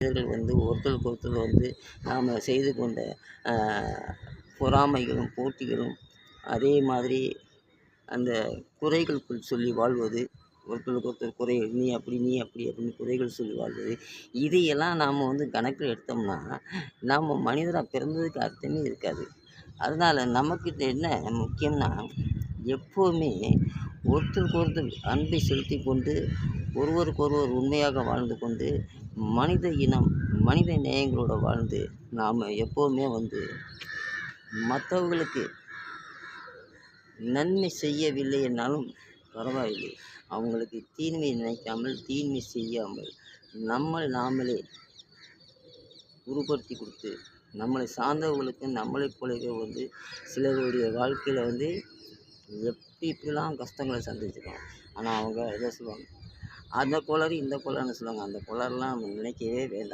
மனிதர்கள் வந்து ஒருத்தருக்கு ஒருத்தர் வந்து நாம் செய்து கொண்ட பொறாமைகளும் போட்டிகளும் அதே மாதிரி அந்த குறைகளுக்குள் சொல்லி வாழ்வது, ஒருத்தருக்கு ஒருத்தர் குறை நீ அப்படி நீ அப்படி அப்படின்னு குறைகள் சொல்லி வாழ்வது, இதையெல்லாம் நாம் வந்து கணக்கில் எடுத்தோம்னா நாம் மனிதராக பிறந்ததுக்கு அர்த்தமே இருக்காது. அதனால் நமக்கு என்ன முக்கியம்னா எப்போவுமே ஒருத்தருக்கு ஒருத்தர் அன்பை செலுத்தி கொண்டு ஒருவருக்கொருவர் உண்மையாக வாழ்ந்து கொண்டு மனித இனம் மனித நேயங்களோடு வாழ்ந்து நாம் எப்போவுமே வந்து மற்றவங்களுக்கு நன்மை செய்யவில்லை என்னாலும் பரவாயில்லை, அவங்களுக்கு தீன்மை நினைக்காமல் தீன்மை செய்யாமல் நம்மளை நாமளே உருப்படுத்தி கொடுத்து நம்மளை சார்ந்தவர்களுக்கு நம்மளை போலவே வந்து சிலருடைய வாழ்க்கையில் வந்து இப்படிலாம் கஷ்டங்களை சந்திச்சிருக்கோம். ஆனால் அவங்க எதை சொல்லுவாங்க, அந்த கோளாறு இந்த கோளாறுன்னு சொல்லுவாங்க. அந்த கோளாறுலாம் நம்ம நினைக்கவே வேண்டாம்.